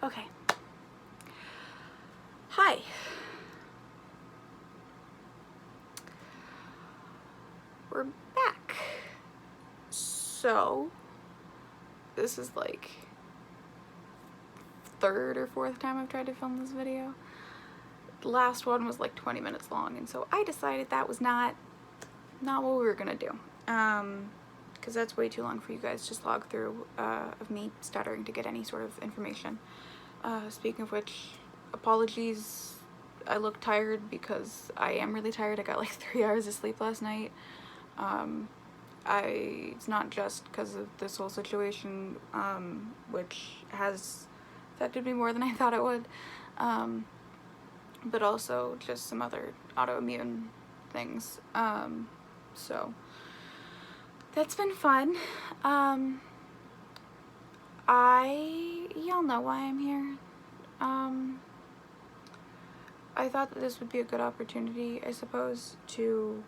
Okay. Hi. We're back. So, this is like third or fourth time I've tried to film this video. The last one was like 20 minutes long, and so I decided that was not what we were gonna do. Because that's way too long for you guys to slog through of me stuttering to get any sort of information. Speaking of which, apologies. I look tired because I am really tired. I got like 3 hours of sleep last night. It's not just because of this whole situation, which has affected me more than I thought it would, but also just some other autoimmune things. So that's been fun. Y'all know why I'm here. I thought that this would be a good opportunity, I suppose, to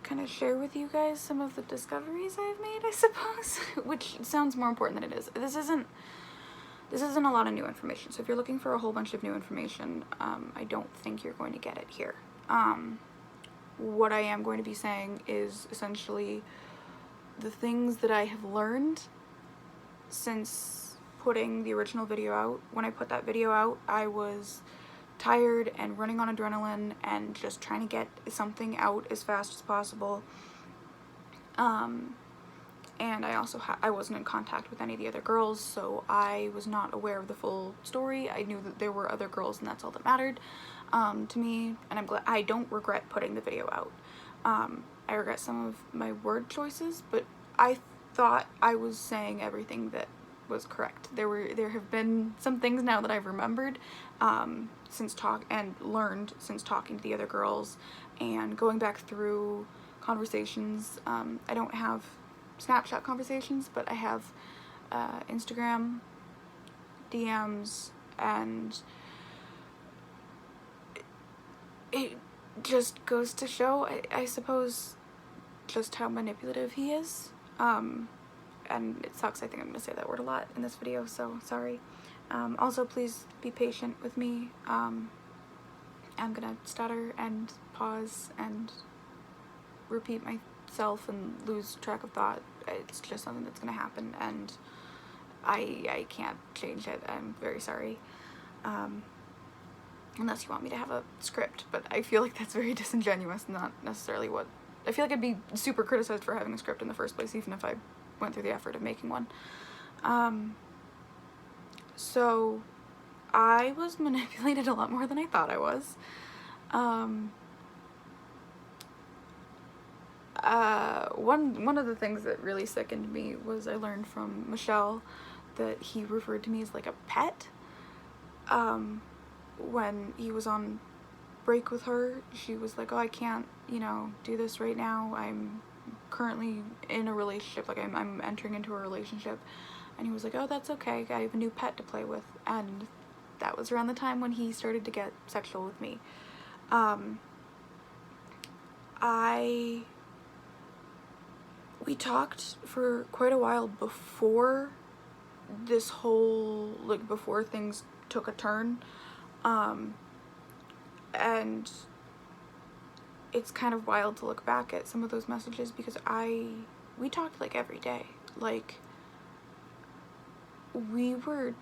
kind of share with you guys some of the discoveries I've made, I suppose, which sounds more important than it is. This isn't a lot of new information, so if you're looking for a whole bunch of new information, I don't think you're going to get it here. What I am going to be saying is essentially the things that I have learned since putting the original video out. When I put that video out, I was tired and running on adrenaline and just trying to get something out as fast as possible. And I also I wasn't in contact with any of the other girls, so I was not aware of the full story. I knew that there were other girls, and that's all that mattered to me, and I'm glad. I don't regret putting the video out. I regret some of my word choices, but I thought I was saying everything that was correct. There have been some things now that I've remembered learned since talking to the other girls and going back through conversations. I don't have Snapchat conversations, but I have Instagram DMs, and it just goes to show, I suppose, just how manipulative he is. And it sucks, I think I'm gonna say that word a lot in this video, so sorry. Also, please be patient with me. I'm gonna stutter and pause and repeat myself and lose track of thought. It's just something that's gonna happen, and I can't change it. I'm very sorry. Unless you want me to have a script, but I feel like that's very disingenuous, not necessarily what... I feel like I'd be super criticized for having a script in the first place, even if I went through the effort of making one. So I was manipulated a lot more than I thought I was. One of the things that really sickened me was I learned from Michelle that he referred to me as like a pet. When he was on break with her, she was like, oh, I can't, do this right now. I'm currently in a relationship, like I'm entering into a relationship. And he was like, oh, that's okay, I have a new pet to play with. And that was around the time when he started to get sexual with me. We talked for quite a while before this whole, before things took a turn. And it's kind of wild to look back at some of those messages, because we talked like every day. Like, we were,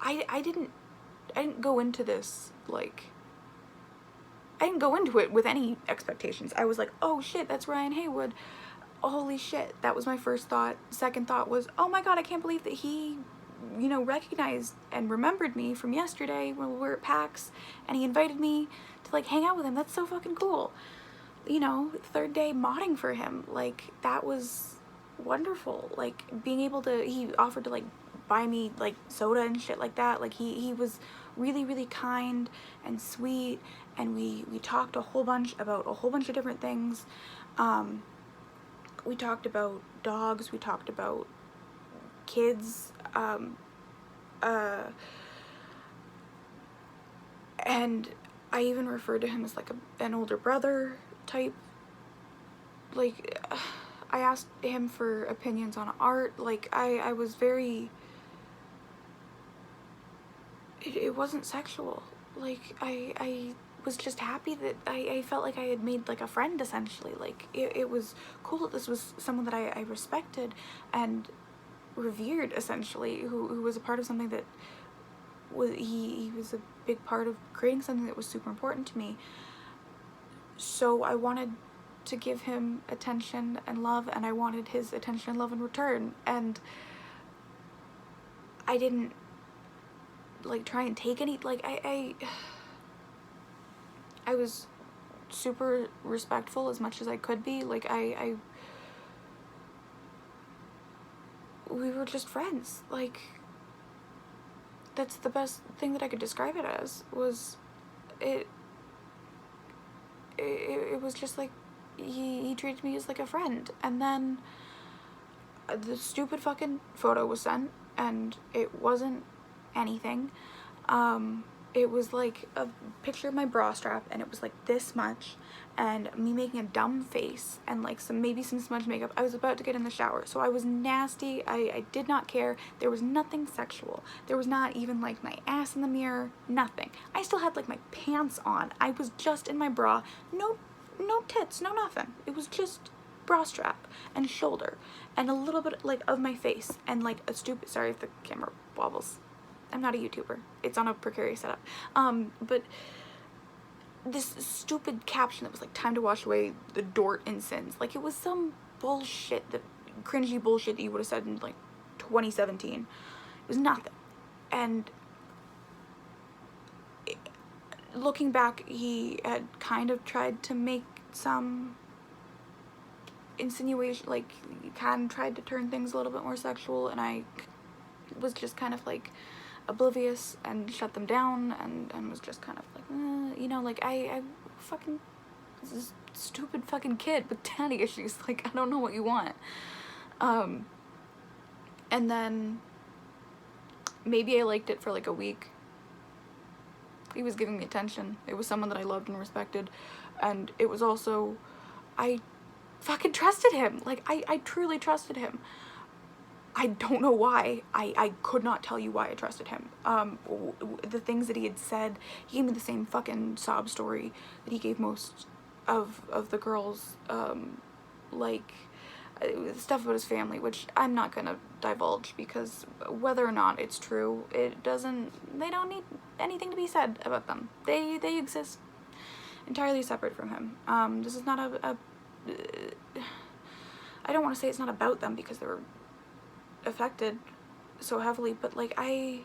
I didn't go into this, like, I didn't go into it with any expectations. I was like, oh shit, that's Ryan Haywood. Holy shit. That was my first thought. Second thought was, oh my god, I can't believe that he, recognized and remembered me from yesterday when we were at PAX, and he invited me to, like, hang out with him. That's so fucking cool. Third day modding for him. Like, that was wonderful. Like, being able to, he offered to, like, buy me, like, soda and shit like that. Like, he was really, really kind and sweet, and we talked a whole bunch about a whole bunch of different things. We talked about dogs, we talked about kids, and I even referred to him as like an older brother type. Like, I asked him for opinions on art. Like, I was very, it wasn't sexual. Like, I was just happy that I felt like I had made like a friend, essentially. Like, it was cool that this was someone that I respected and revered, essentially, who was a part of something that was, he was a big part of creating something that was super important to me. So I wanted to give him attention and love, and I wanted his attention and love in return, and I didn't like try and take any, like, I was super respectful as much as I could be. Like, we were just friends. Like, that's the best thing that I could describe it as. Was it was just like, he treated me as like a friend. And then the stupid fucking photo was sent, and it wasn't anything. It was like a picture of my bra strap, and it was like this much, and me making a dumb face, and like maybe some smudge makeup. I was about to get in the shower, so I was nasty. I did not care. There was nothing sexual. There was not even like my ass in the mirror, nothing. I still had like my pants on. I was just in my bra, no tits, no nothing. It was just bra strap and shoulder and a little bit like of my face, and like a stupid, sorry if the camera wobbles, I'm not a YouTuber, it's on a precarious setup, but this stupid caption that was like, time to wash away the dort and sins. Like, it was some bullshit, that cringy bullshit that you would have said in like 2017. It was nothing. And looking back, he had kind of tried to make some insinuation, like, he kind of tried to turn things a little bit more sexual, and I was just kind of like oblivious and shut them down, and was just kind of like, you know, like, I fucking, this stupid fucking kid with daddy issues, like, I don't know what you want. And then maybe I liked it for like a week. He was giving me attention. It was someone that I loved and respected, and it was also, I fucking trusted him. Like, I truly trusted him. I don't know why. I could not tell you why I trusted him. The things that he had said, he gave me the same fucking sob story that he gave most of the girls, like, stuff about his family, which I'm not gonna divulge, because whether or not it's true, they don't need anything to be said about them. They exist entirely separate from him. This is not I don't want to say it's not about them, because they were affected so heavily, but like, I'm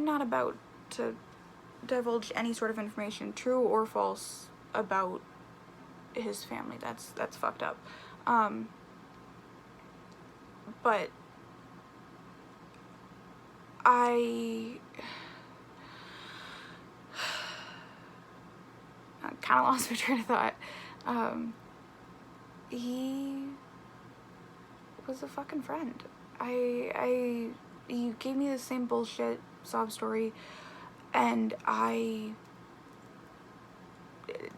not about to divulge any sort of information, true or false, about his family. That's fucked up. But I kind of lost my train of thought. He was a fucking friend. He gave me the same bullshit sob story, and I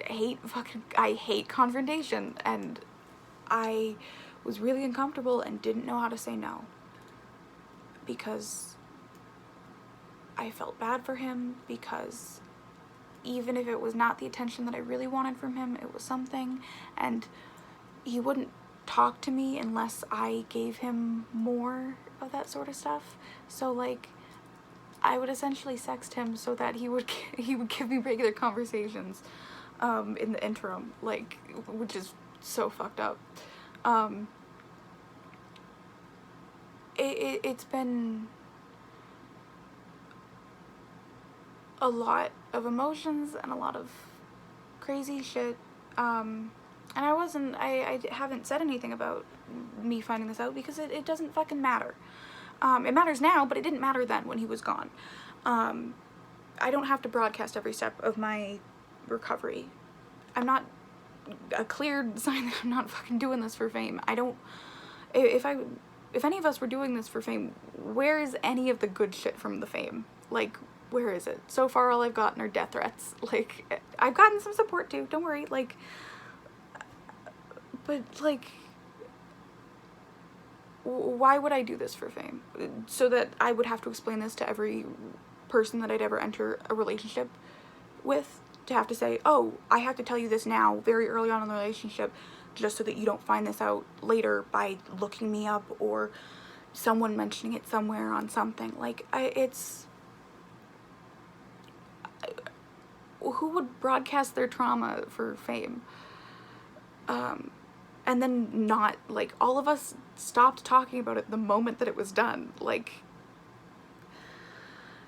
hate confrontation, and I was really uncomfortable and didn't know how to say no, because I felt bad for him, because even if it was not the attention that I really wanted from him, it was something, and he wouldn't talk to me unless I gave him more of that sort of stuff. So like, I would essentially sext him so that he would give me regular conversations in the interim, like, which is so fucked up. It's been a lot of emotions and a lot of crazy shit, and I haven't said anything about me finding this out, because it doesn't fucking matter. It matters now, but it didn't matter then when he was gone. I don't have to broadcast every step of my recovery. I'm not a cleared sign that I'm not fucking doing this for fame. If any of us were doing this for fame, where is any of the good shit from the fame? Like, where is it? So far, all I've gotten are death threats. Like, I've gotten some support too, don't worry, like, But, like, why would I do this for fame? So that I would have to explain this to every person that I'd ever enter a relationship with, to have to say, oh, I have to tell you this now, very early on in the relationship, just so that you don't find this out later by looking me up or someone mentioning it somewhere on something. Like, who would broadcast their trauma for fame? And then not, like, all of us stopped talking about it the moment that it was done. Like,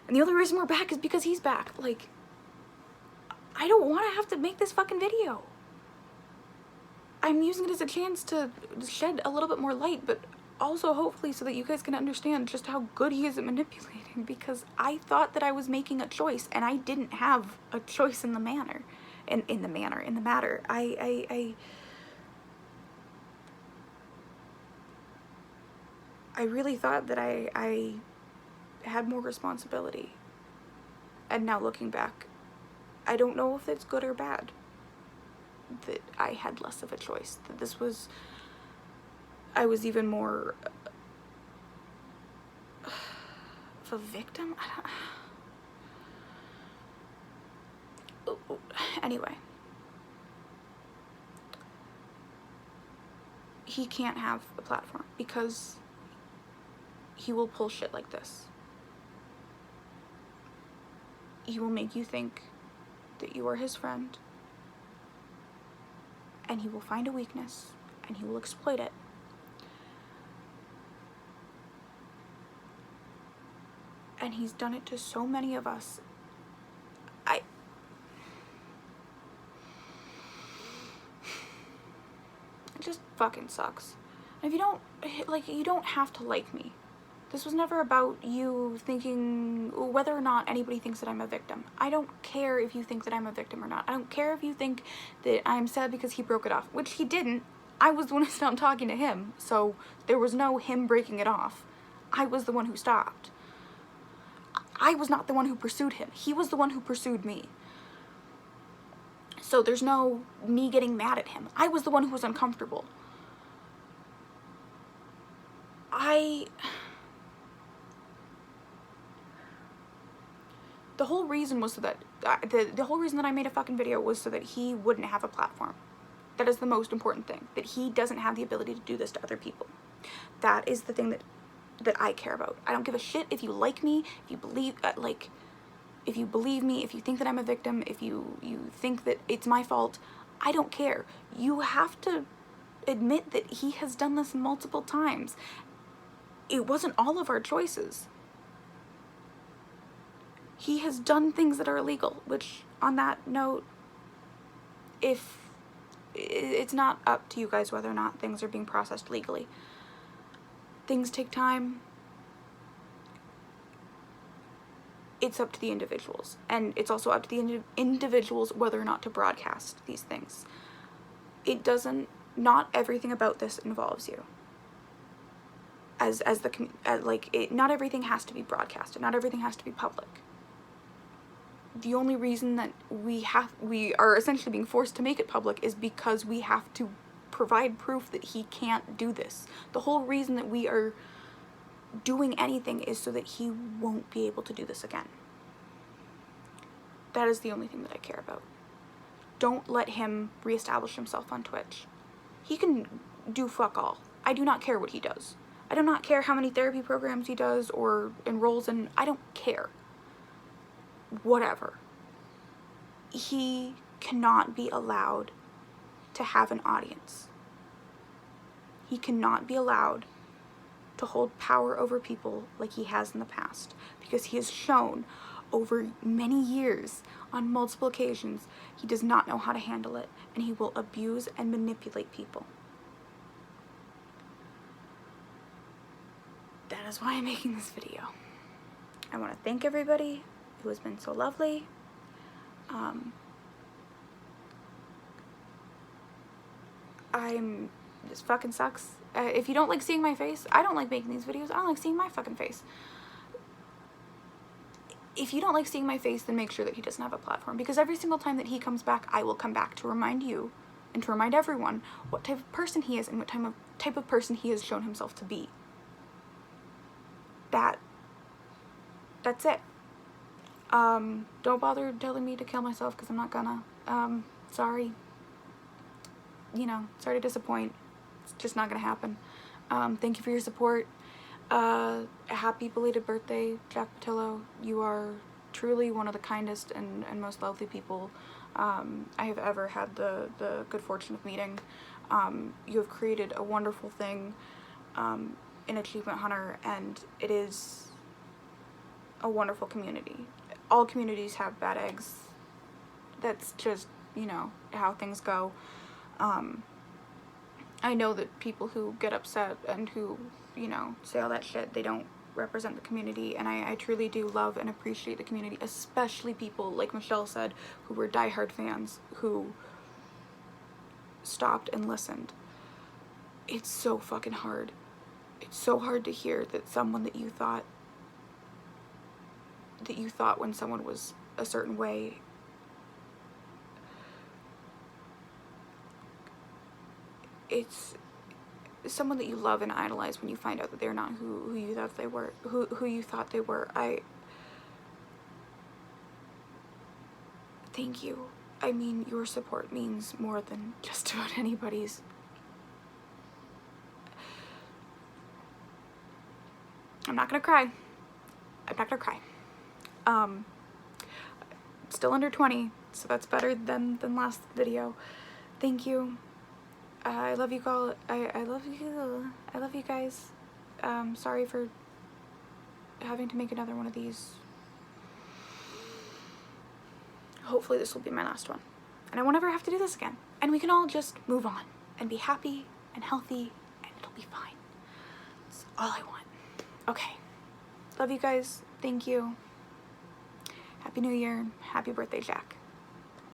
and the only reason we're back is because he's back. Like, I don't want to have to make this fucking video. I'm using it as a chance to shed a little bit more light, but also hopefully so that you guys can understand just how good he is at manipulating, because I thought that I was making a choice and I didn't have a choice in the matter. I really thought that I had more responsibility. And now looking back, I don't know if it's good or bad that I had less of a choice. That I was even more of a victim? Anyway. He can't have a platform because he will pull shit like this. He will make you think that you are his friend, and he will find a weakness and he will exploit it. And he's done it to so many of us. It just fucking sucks. And if you don't, like, you don't have to like me. This was never about you thinking whether or not anybody thinks that I'm a victim. I don't care if you think that I'm a victim or not. I don't care if you think that I'm sad because he broke it off, which he didn't. I was the one who stopped talking to him, so there was no him breaking it off. I was the one who stopped. I was not the one who pursued him. He was the one who pursued me. So there's no me getting mad at him. I was the one who was uncomfortable. The whole reason was so that, the whole reason that I made a fucking video was so that he wouldn't have a platform. That is the most important thing. That he doesn't have the ability to do this to other people. That is the thing that I care about. I don't give a shit if you like me, if you believe, if you believe me, if you think that I'm a victim, if you think that it's my fault. I don't care. You have to admit that he has done this multiple times. It wasn't all of our choices. He has done things that are illegal, which, on that note, if it's not up to you guys whether or not things are being processed legally. Things take time. It's up to the individuals. And it's also up to the individuals whether or not to broadcast these things. Not everything about this involves you. Not everything has to be broadcasted. Not everything has to be public. The only reason that we are essentially being forced to make it public is because we have to provide proof that he can't do this. The whole reason that we are doing anything is so that he won't be able to do this again. That is the only thing that I care about. Don't let him reestablish himself on Twitch. He can do fuck all. I do not care what he does. I do not care how many therapy programs he does or enrolls in. I don't care. Whatever. He cannot be allowed to have an audience. He cannot be allowed to hold power over people like he has in the past, because he has shown over many years on multiple occasions he does not know how to handle it, and he will abuse and manipulate people. That is why I'm making this video. I want to thank everybody who has been so lovely. This fucking sucks. If you don't like seeing my face, I don't like making these videos. I don't like seeing my fucking face. If you don't like seeing my face, then make sure that he doesn't have a platform, because every single time that he comes back, I will come back to remind you and to remind everyone what type of person he is and what type of person he has shown himself to be. That's it. Don't bother telling me to kill myself, because I'm not gonna. Sorry. You know, sorry to disappoint. It's just not gonna happen. Thank you for your support. Happy belated birthday, Jack Patillo. You are truly one of the kindest and most lovely people I have ever had the good fortune of meeting. You have created a wonderful thing in Achievement Hunter, and it is a wonderful community. All communities have bad eggs. That's just, you know, how things go. I know that people who get upset and who, you know, say all that shit, they don't represent the community, and I truly do love and appreciate the community, especially people, like Michelle said, who were diehard fans, who stopped and listened. It's so fucking hard. It's so hard to hear that someone that you thought when someone was a certain way, it's someone that you love and idolize, when you find out that they're not who you thought they were, who you thought they were. Thank you. I mean, your support means more than just about anybody's. I'm not gonna cry. I'm not gonna cry. Still under 20, so that's better than last video. Thank you. I love you all. I love you. I love you guys. Sorry for having to make another one of these. Hopefully this will be my last one, and I won't ever have to do this again, and we can all just move on and be happy and healthy, and it'll be fine. That's all I want. Okay. Love you guys. Thank you. Happy New Year. Happy birthday, Jack.